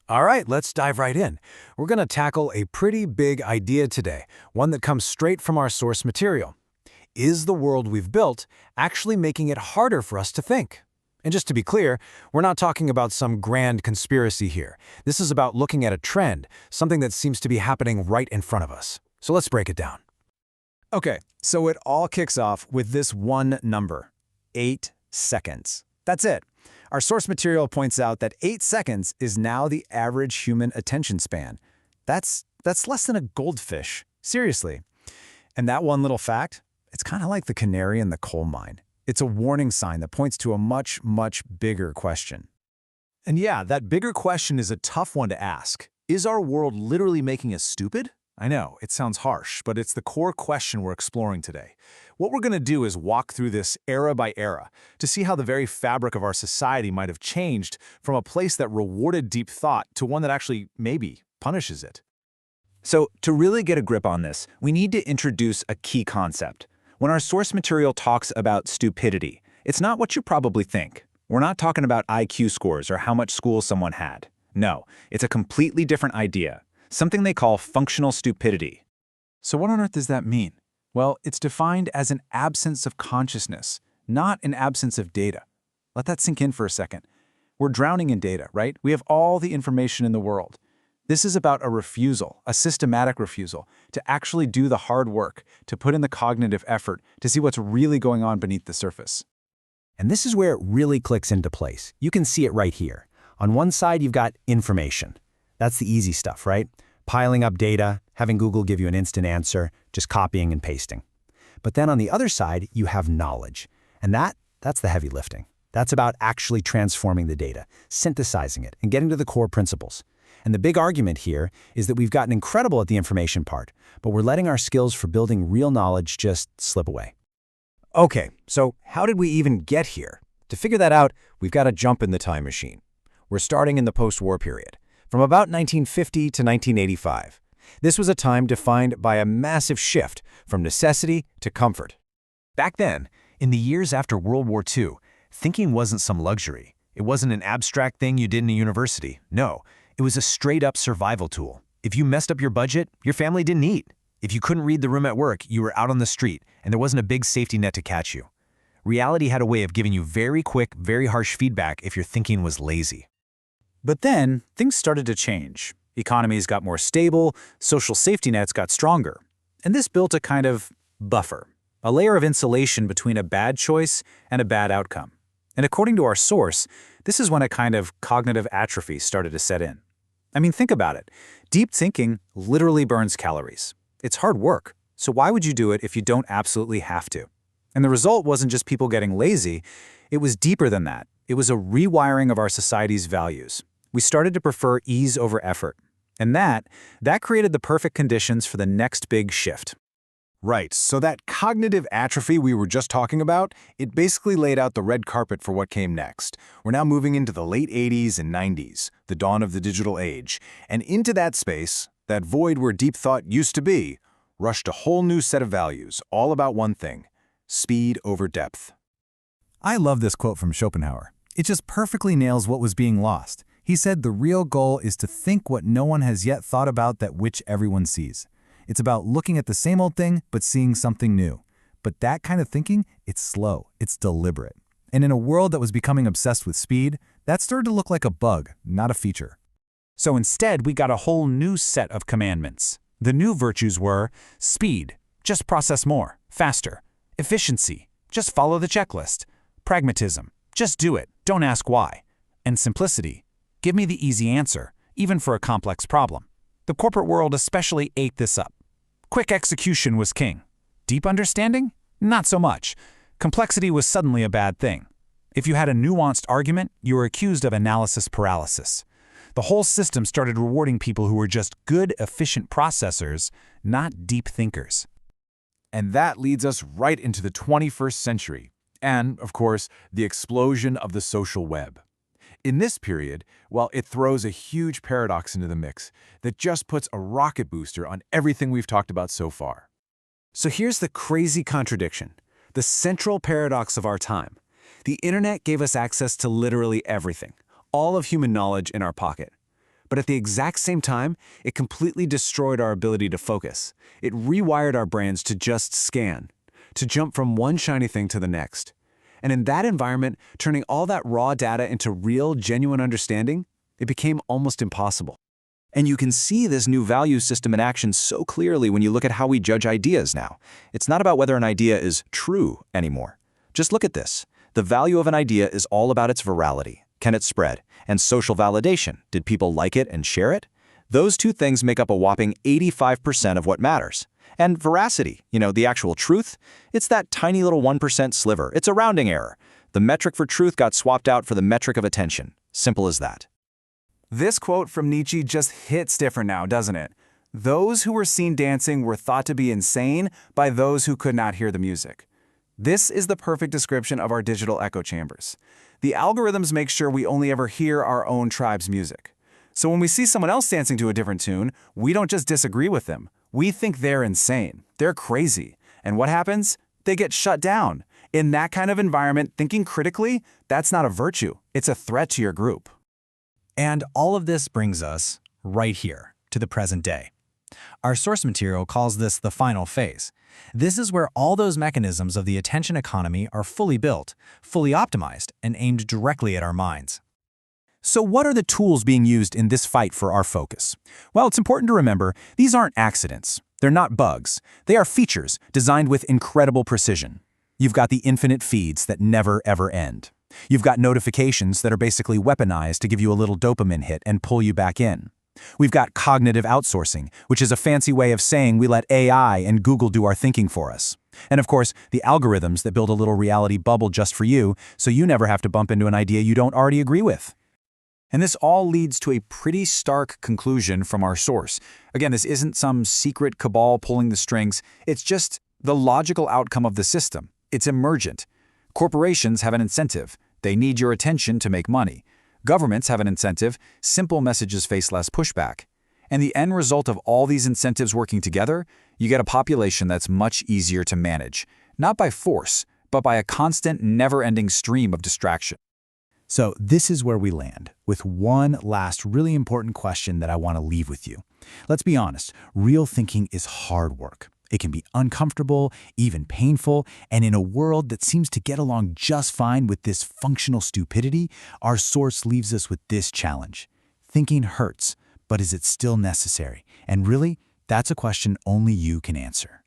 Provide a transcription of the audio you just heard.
All right, let's dive right in. We're going to tackle a pretty big idea today, one that comes straight from our source material. Is the world we've built actually making it harder for us to think? And just to be clear, we're not talking about some grand conspiracy here. This is about looking at a trend, something that seems to be happening right in front of us. So let's break it down. Okay, so it all kicks off with this one number, 8 seconds. That's it. Our source material points out that 8 seconds is now the average human attention span. That's less than a goldfish. Seriously. And that one little fact, it's kind of like the canary in the coal mine. It's a warning sign that points to a much, much bigger question. And yeah, that bigger question is a tough one to ask. Is our world literally making us stupid? I know, it sounds harsh, but it's the core question we're exploring today. What we're going to do is walk through this era by era to see how the very fabric of our society might have changed from a place that rewarded deep thought to one that actually, maybe, punishes it. So to really get a grip on this, we need to introduce a key concept. When our source material talks about stupidity, it's not what you probably think. We're not talking about IQ scores or how much school someone had. No, it's a completely different idea, something they call functional stupidity. So what on earth does that mean? Well, it's defined as an absence of consciousness, not an absence of data. Let that sink in for a second. We're drowning in data, right? We have all the information in the world. This is about a refusal, a systematic refusal, to actually do the hard work, to put in the cognitive effort, to see what's really going on beneath the surface. And this is where it really clicks into place. You can see it right here. On one side, you've got information. That's the easy stuff, right? Piling up data, having Google give you an instant answer, just copying and pasting. But then on the other side, you have knowledge. And that's the heavy lifting. That's about actually transforming the data, synthesizing it, and getting to the core principles. And the big argument here is that we've gotten incredible at the information part, but we're letting our skills for building real knowledge just slip away. Okay, so how did we even get here? To figure that out, we've got to jump in the time machine. We're starting in the post-war period, from about 1950 to 1985. This was a time defined by a massive shift from necessity to comfort. Back then, in the years after World War II, thinking wasn't some luxury. It wasn't an abstract thing you did in a university. No, it was a straight-up survival tool. If you messed up your budget, your family didn't eat. If you couldn't read the room at work, you were out on the street, and there wasn't a big safety net to catch you. Reality had a way of giving you very quick, very harsh feedback if your thinking was lazy. But then, things started to change. Economies got more stable, social safety nets got stronger. And this built a kind of buffer, a layer of insulation between a bad choice and a bad outcome. And according to our source, this is when a kind of cognitive atrophy started to set in. I mean, think about it. Deep thinking literally burns calories. It's hard work, so why would you do it if you don't absolutely have to? And the result wasn't just people getting lazy, it was deeper than that. It was a rewiring of our society's values. We started to prefer ease over effort. And that created the perfect conditions for the next big shift. Right, so that cognitive atrophy we were just talking about, it basically laid out the red carpet for what came next. We're now moving into the late 80s and 90s, the dawn of the digital age. And into that space, that void where deep thought used to be, rushed a whole new set of values, all about one thing: speed over depth. I love this quote from Schopenhauer. It just perfectly nails what was being lost. He said the real goal is to think what no one has yet thought about that which everyone sees. It's about looking at the same old thing, but seeing something new. But that kind of thinking, it's slow, it's deliberate. And in a world that was becoming obsessed with speed, that started to look like a bug, not a feature. So instead, we got a whole new set of commandments. The new virtues were speed, just process more, faster; efficiency, just follow the checklist; pragmatism, just do it, don't ask why; and simplicity, give me the easy answer, even for a complex problem. The corporate world especially ate this up. Quick execution was king. Deep understanding? Not so much. Complexity was suddenly a bad thing. If you had a nuanced argument, you were accused of analysis paralysis. The whole system started rewarding people who were just good, efficient processors, not deep thinkers. And that leads us right into the 21st century, and, of course, the explosion of the social web. In this period, well, it throws a huge paradox into the mix that just puts a rocket booster on everything we've talked about so far. So here's the crazy contradiction, the central paradox of our time. The internet gave us access to literally everything, all of human knowledge in our pocket. But at the exact same time, it completely destroyed our ability to focus. It rewired our brains to just scan, to jump from one shiny thing to the next. And in that environment, turning all that raw data into real, genuine understanding, it became almost impossible. And you can see this new value system in action so clearly when you look at how we judge ideas now. It's not about whether an idea is true anymore. Just look at this. The value of an idea is all about its virality. Can it spread? And social validation. Did people like it and share it? Those two things make up a whopping 85% of what matters. And veracity, the actual truth, it's that tiny little 1% sliver. It's a rounding error. The metric for truth got swapped out for the metric of attention. Simple as that. This quote from Nietzsche just hits different now, doesn't it? Those who were seen dancing were thought to be insane by those who could not hear the music. This is the perfect description of our digital echo chambers. The algorithms make sure we only ever hear our own tribe's music. So when we see someone else dancing to a different tune, we don't just disagree with them. We think they're insane. They're crazy. And what happens? They get shut down. In that kind of environment, thinking critically, that's not a virtue. It's a threat to your group. And all of this brings us right here to the present day. Our source material calls this the final phase. This is where all those mechanisms of the attention economy are fully built, fully optimized, and aimed directly at our minds. So what are the tools being used in this fight for our focus? Well, it's important to remember these aren't accidents. They're not bugs. They are features designed with incredible precision. You've got the infinite feeds that never ever end. You've got notifications that are basically weaponized to give you a little dopamine hit and pull you back in. We've got cognitive outsourcing, which is a fancy way of saying we let AI and Google do our thinking for us. And of course, the algorithms that build a little reality bubble just for you, so you never have to bump into an idea you don't already agree with. And this all leads to a pretty stark conclusion from our source. Again, this isn't some secret cabal pulling the strings. It's just the logical outcome of the system. It's emergent. Corporations have an incentive. They need your attention to make money. Governments have an incentive. Simple messages face less pushback. And the end result of all these incentives working together, you get a population that's much easier to manage. Not by force, but by a constant, never-ending stream of distraction. So this is where we land, with one last really important question that I want to leave with you. Let's be honest, real thinking is hard work. It can be uncomfortable, even painful, and in a world that seems to get along just fine with this functional stupidity, our source leaves us with this challenge. Thinking hurts, but is it still necessary? And really, that's a question only you can answer.